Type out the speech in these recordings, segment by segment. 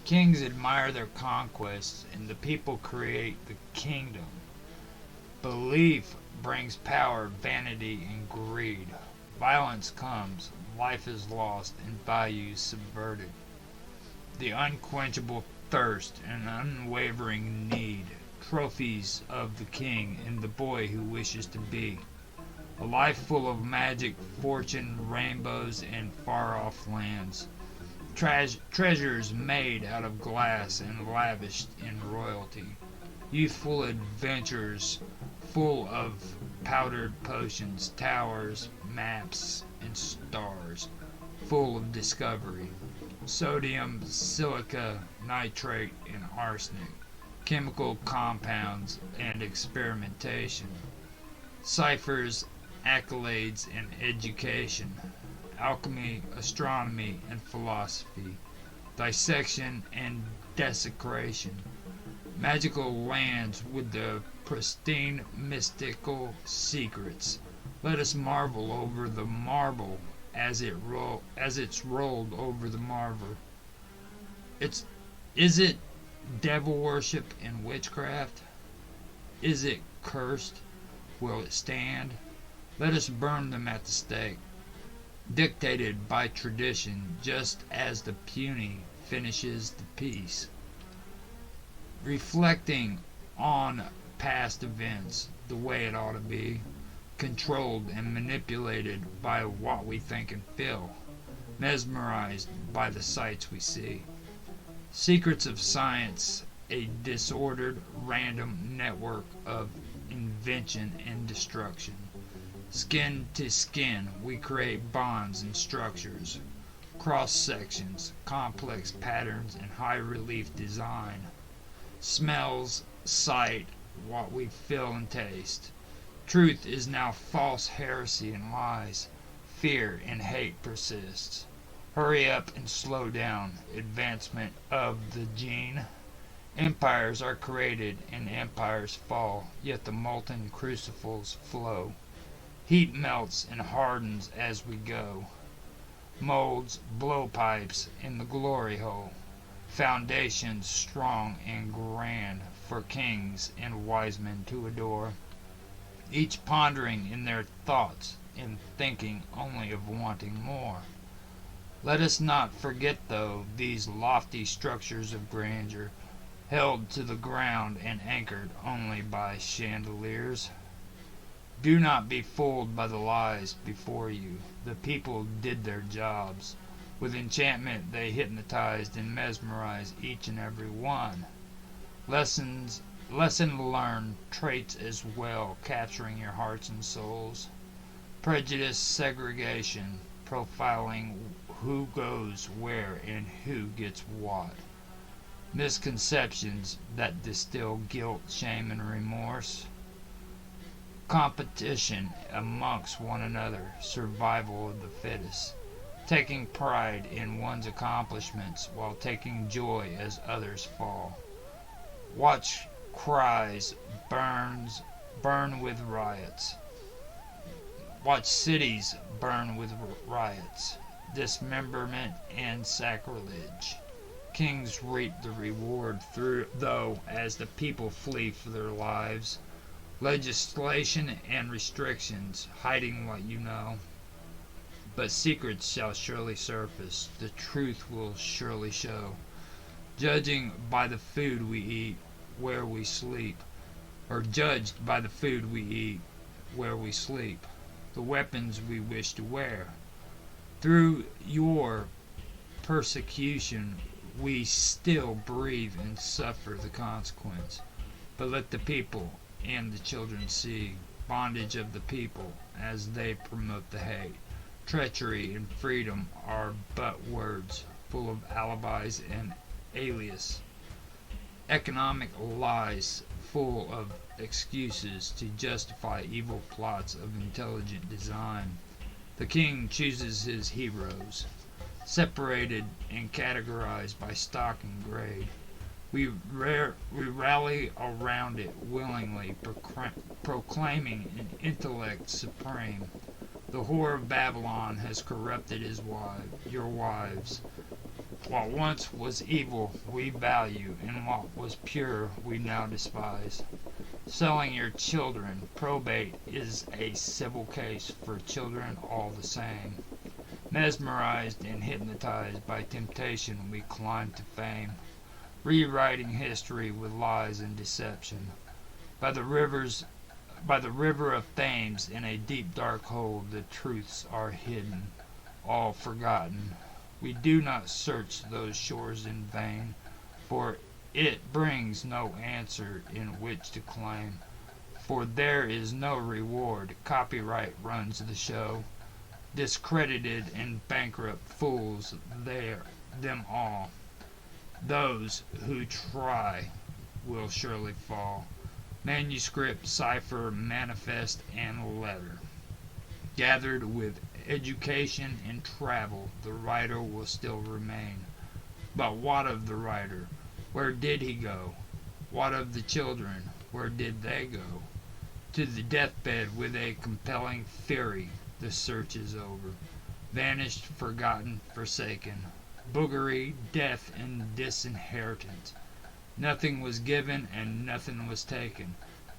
Kings admire their conquests, and the people create the kingdom. Belief brings power, vanity, and greed. Violence comes, life is lost, and values subverted. The unquenchable thirst and unwavering need, trophies of the king and the boy who wishes to be. A life full of magic, fortune, rainbows, and far off lands. Treasures made out of glass and lavished in royalty. Youthful adventures full of powdered potions, towers, maps, and stars, full of discovery. Sodium, silica, nitrate, and arsenic, chemical compounds, and experimentation. Ciphers, accolades, and education. Alchemy, astronomy, and philosophy. Dissection and desecration. Magical lands with the pristine mystical secrets. Let us marvel over the marble as it's rolled over the marver. It's is it devil worship and witchcraft? Is it cursed? Will it stand? Let us burn them at the stake, dictated by tradition, just as the puny finishes the piece. Reflecting on past events the way it ought to be, controlled and manipulated by what we think and feel, mesmerized by the sights we see. Secrets of science, a disordered, random network of invention and destruction. Skin to skin, we create bonds and structures, cross sections, complex patterns, and high relief design. Smells, sight, what we feel and taste. Truth is now false heresy and lies. Fear and hate persists. Hurry up and slow down. Advancement of the gene. Empires are created and empires fall, yet the molten crucibles flow. Heat melts and hardens as we go. Molds, blowpipes in the glory hole. Foundations strong and grand for kings and wise men to adore. Each pondering in their thoughts and thinking only of wanting more. Let us not forget, though, these lofty structures of grandeur, held to the ground and anchored only by chandeliers. Do not be fooled by the lies before you. The people did their jobs. With enchantment they hypnotized and mesmerized each and every one. Lesson learned, traits as well, capturing your hearts and souls. Prejudice, segregation, profiling who goes where and who gets what. Misconceptions that distill guilt, shame, and remorse. Competition amongst one another, survival of the fittest. Taking pride in one's accomplishments while taking joy as others fall. Watch cries burn with riots. Watch cities burn with riots, dismemberment, and sacrilege. Kings reap the reward through, though, as the people flee for their lives. Legislation and restrictions, hiding what you know. But secrets shall surely surface, the truth will surely show. Judging by the food we eat, where we sleep, or judged by the food we eat, where we sleep, the weapons we wish to wear. Through your persecution, we still breathe and suffer the consequence. But let the people and the children see bondage of the people as they promote the hate. Treachery and freedom are but words, full of alibis and alias. Economic lies, full of excuses to justify evil plots of intelligent design. The king chooses his heroes, separated and categorized by stock and grade. We rally around it willingly, proclaiming an intellect supreme. The whore of Babylon has corrupted your wives. What once was evil we value, and what was pure we now despise. Selling your children, probate is a civil case for children all the same. Mesmerized and hypnotized by temptation we climb to fame, rewriting history with lies and deception. By the river of Thames in a deep dark hole the truths are hidden, all forgotten. We do not search those shores in vain, for it brings no answer in which to claim. For there is no reward, copyright runs the show. Discredited and bankrupt fools them all. Those who try will surely fall. Manuscript, cipher, manifest, and letter. Gathered with education and travel, the writer will still remain. But what of the writer? Where did he go? What of the children? Where did they go? To the deathbed with a compelling theory, the search is over. Vanished, forgotten, forsaken. Boogery, death, and disinheritance. Nothing was given and nothing was taken.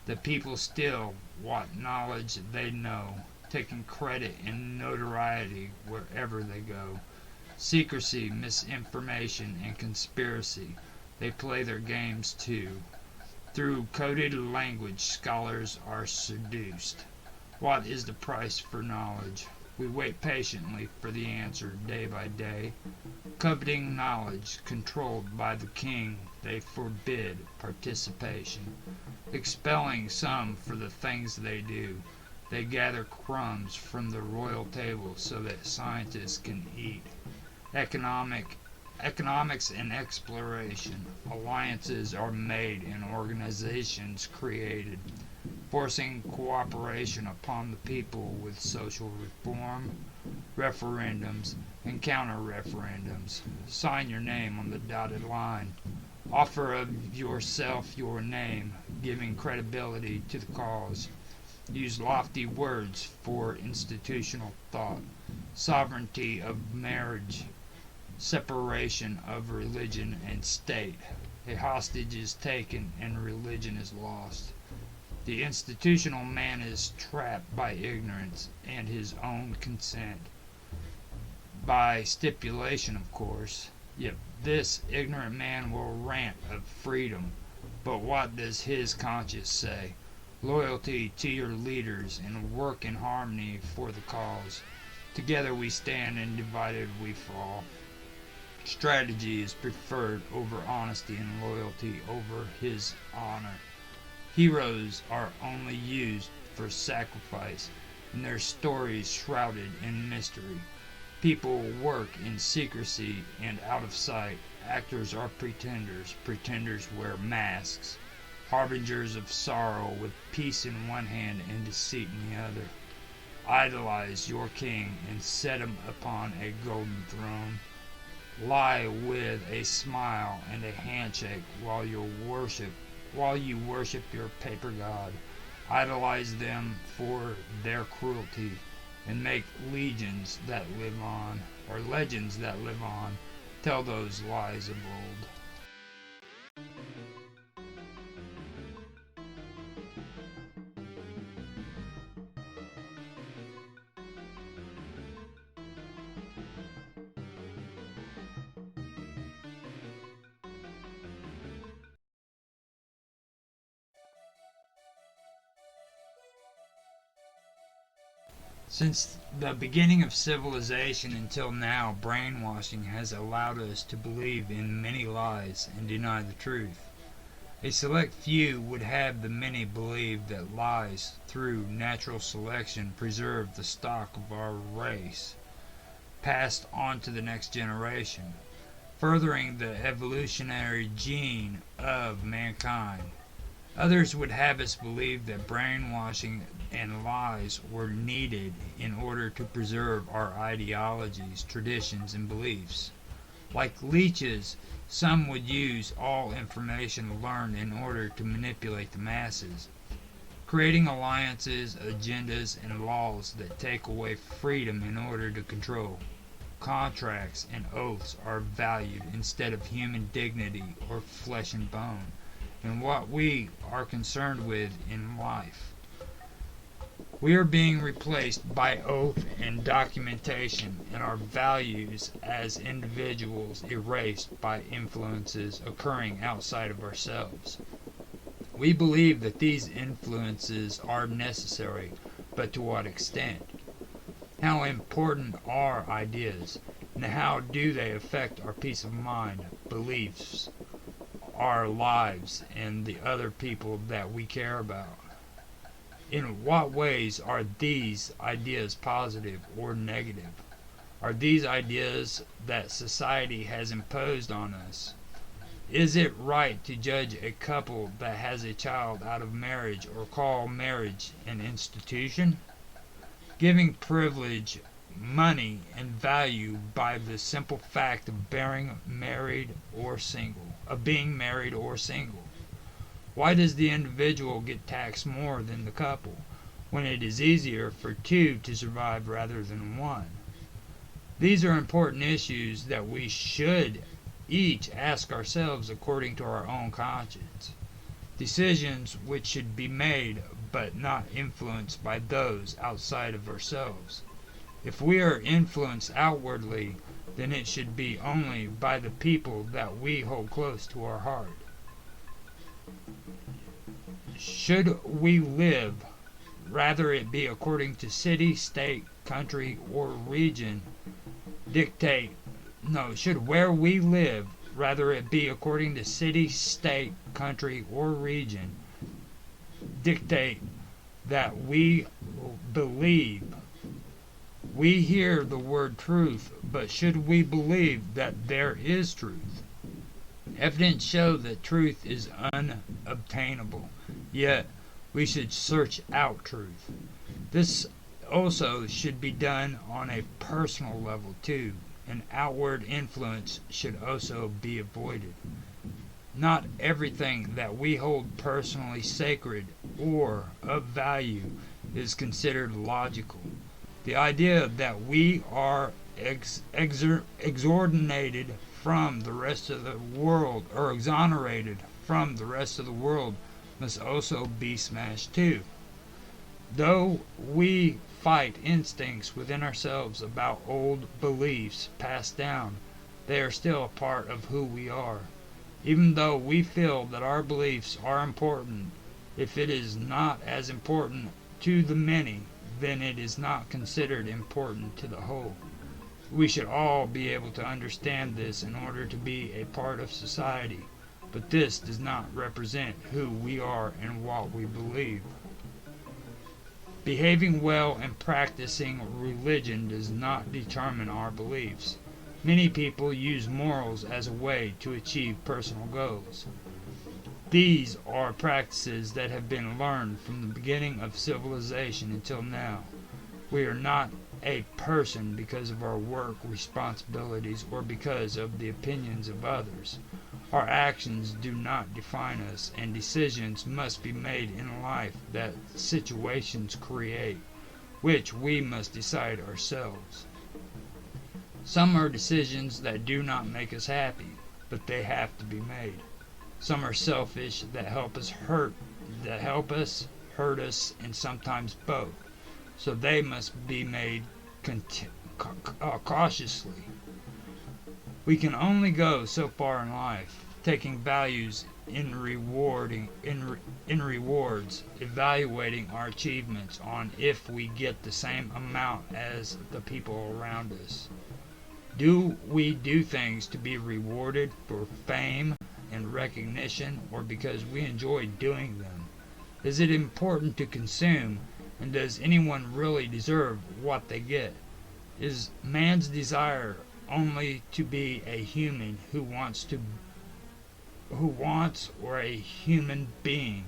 The people still what knowledge they know, taking credit and notoriety wherever they go. Secrecy, misinformation, and conspiracy, they play their games too. Through coded language scholars are seduced. What is the price for knowledge? We wait patiently for the answer day by day. Coveting knowledge, controlled by the king, they forbid participation. Expelling some for the things they do, they gather crumbs from the royal table so that scientists can eat. Economics and exploration, alliances are made and organizations created, forcing cooperation upon the people with social reform, referendums, and counter-referendums. Sign your name on the dotted line. Offer of yourself your name, giving credibility to the cause. Use lofty words for institutional thought. Sovereignty of marriage. Separation of religion and state. A hostage is taken and religion is lost. The institutional man is trapped by ignorance and his own consent. By stipulation, of course. Yet this ignorant man will rant of freedom. But what does his conscience say? Loyalty to your leaders and work in harmony for the cause. Together we stand and divided we fall. Strategy is preferred over honesty and loyalty over his honor. Heroes are only used for sacrifice, and their stories shrouded in mystery. People work in secrecy and out of sight. Actors are pretenders. Pretenders wear masks. Harbingers of sorrow with peace in one hand and deceit in the other. Idolize your king and set him upon a golden throne. Lie with a smile and a handshake while you worship your paper god. Idolize them for their cruelty and make legends that live on. Tell those lies of old. Since the beginning of civilization until now, brainwashing has allowed us to believe in many lies and deny the truth. A select few would have the many believe that lies, through natural selection, preserve the stock of our race, passed on to the next generation, furthering the evolutionary gene of mankind. Others would have us believe that brainwashing and lies were needed in order to preserve our ideologies, traditions, and beliefs. Like leeches, some would use all information learned in order to manipulate the masses, creating alliances, agendas, and laws that take away freedom in order to control. contracts and oaths are valued instead of human dignity or flesh and bone, and what we are concerned with in life. We are being replaced by oath and documentation, and our values as individuals erased by influences occurring outside of ourselves. We believe that these influences are necessary, but to what extent? How important are ideas, and how do they affect our peace of mind, beliefs, our lives, and the other people that we care about? In what ways are these ideas positive or negative? Are these ideas that society has imposed on us? Is it right to judge a couple that has a child out of marriage or call marriage an institution? Giving privilege, money, and value by the simple fact of being married or single. Why does the individual get taxed more than the couple, when it is easier for two to survive rather than one? These are important issues that we should each ask ourselves according to our own conscience. Decisions which should be made but not influenced by those outside of ourselves. If we are influenced outwardly, then it should be only by the people that we hold close to our heart. Should we live, rather it be according to city, state, country, or region, should where we live, rather it be according to city, state, country, or region, dictate that we believe? We hear the word truth, but should we believe that there is truth? Evidence show that truth is unobtainable, yet we should search out truth. This also should be done on a personal level too. An outward influence should also be avoided. Not everything that we hold personally sacred or of value is considered logical. The idea that we are exonerated from the rest of the world, or exonerated from the rest of the world, must also be smashed too. Though we fight instincts within ourselves about old beliefs passed down, they are still a part of who we are. Even though we feel that our beliefs are important, if it is not as important to the many, then it is not considered important to the whole. We should all be able to understand this in order to be a part of society, but this does not represent who we are and what we believe. Behaving well and practicing religion does not determine our beliefs. Many people use morals as a way to achieve personal goals. These are practices that have been learned from the beginning of civilization until now. We are not a person because of our work responsibilities or because of the opinions of others. Our actions do not define us, and decisions must be made in life that situations create, which we must decide ourselves. Some are decisions that do not make us happy, but they have to be made. Some are selfish that help us, hurt us, and sometimes both. So they must be made cautiously. We can only go so far in life, taking values in rewards, evaluating our achievements on if we get the same amount as the people around us. Do we do things to be rewarded for fame and recognition, or because we enjoy doing them? Is it important to consume, and does anyone really deserve what they get? Is man's desire only to be a human who wants or a human being?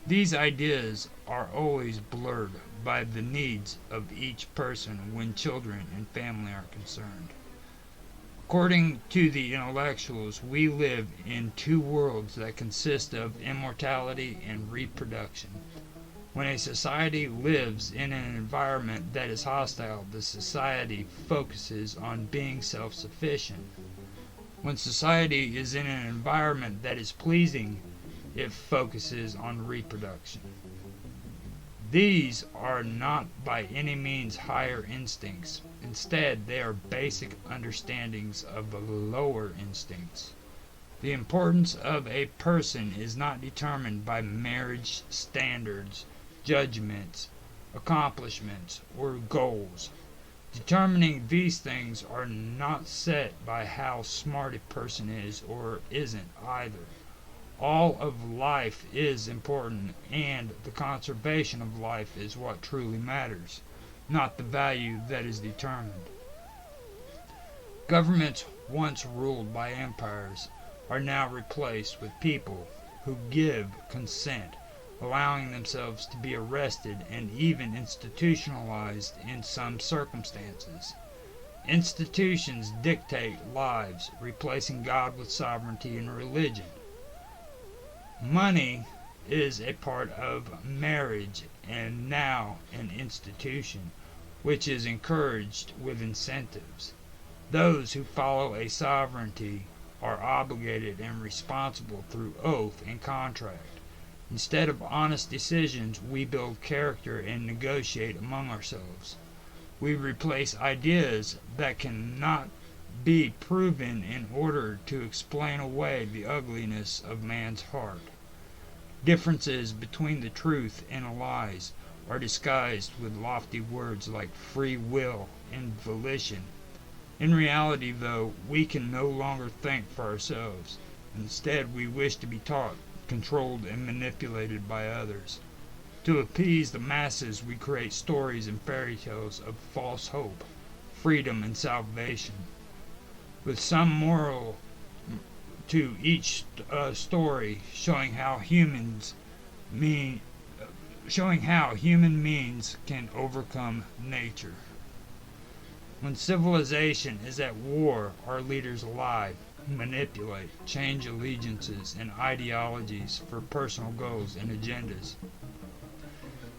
These ideas are always blurred by the needs of each person when children and family are concerned. According to the intellectuals, we live in two worlds that consist of immortality and reproduction. When a society lives in an environment that is hostile, the society focuses on being self-sufficient. When society is in an environment that is pleasing, it focuses on reproduction. These are not by any means higher instincts. Instead, they are basic understandings of the lower instincts. The importance of a person is not determined by marriage standards, judgments, accomplishments, or goals. Determining these things are not set by how smart a person is or isn't either. All of life is important, and the conservation of life is what truly matters, not the value that is determined. Governments once ruled by empires are now replaced with people who give consent, allowing themselves to be arrested and even institutionalized in some circumstances. Institutions dictate lives, replacing God with sovereignty and religion. Money is a part of marriage and now an institution, which is encouraged with incentives. Those who follow a sovereignty are obligated and responsible through oath and contract. Instead of honest decisions, we build character and negotiate among ourselves. We replace ideas that cannot be proven in order to explain away the ugliness of man's heart. Differences between the truth and lies are disguised with lofty words like free will and volition. In reality, though, we can no longer think for ourselves. Instead, we wish to be taught, controlled, and manipulated by others. To appease the masses, we create stories and fairy tales of false hope, freedom, and salvation, with some moral to each story, showing how human means can overcome nature. When civilization is at war, our leaders lie, manipulate, change allegiances and ideologies for personal goals and agendas.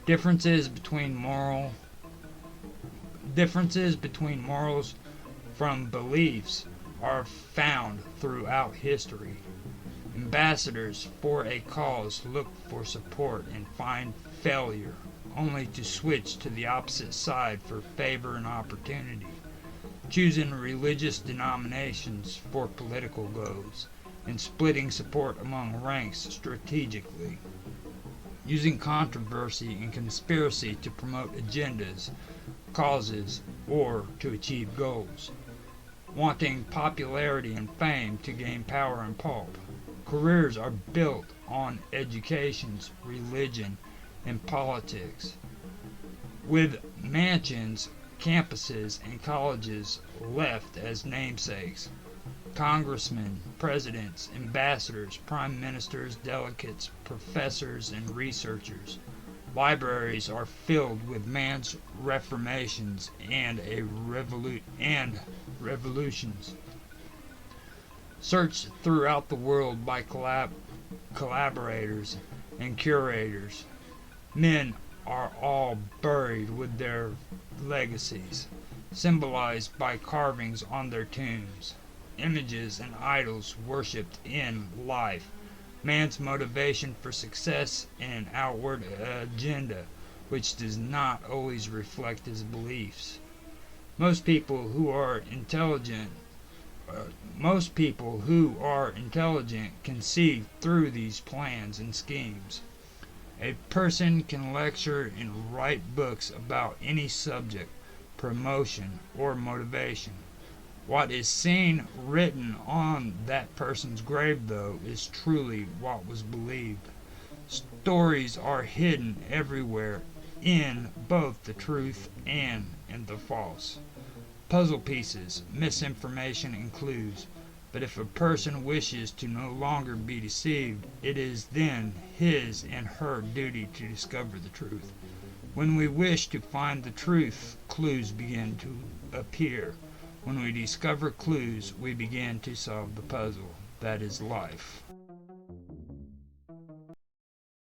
Differences between morals from beliefs are found throughout history. Ambassadors for a cause look for support and find failure, only to switch to the opposite side for favor and opportunity, choosing religious denominations for political goals, and splitting support among ranks strategically, using controversy and conspiracy to promote agendas, causes, or to achieve goals, wanting popularity and fame to gain power and pulp. Careers are built on educations, religion, and politics, with mansions, campuses, and colleges left as namesakes. Congressmen, presidents, ambassadors, prime ministers, delegates, professors, and researchers. Libraries are filled with man's reformations and revolutions. Searched throughout the world by collaborators and curators, men are all buried with their legacies, symbolized by carvings on their tombs, images and idols worshipped in life, man's motivation for success, and an outward agenda which does not always reflect his beliefs. Most people who are intelligent can see through these plans and schemes. A person can lecture and write books about any subject, promotion, or motivation. What is seen written on that person's grave, though, is truly what was believed. Stories are hidden everywhere in both the truth and in the false. Puzzle pieces, misinformation, and clues. But if a person wishes to no longer be deceived, it is then his and her duty to discover the truth. When we wish to find the truth, clues begin to appear. When we discover clues, we begin to solve the puzzle that is life.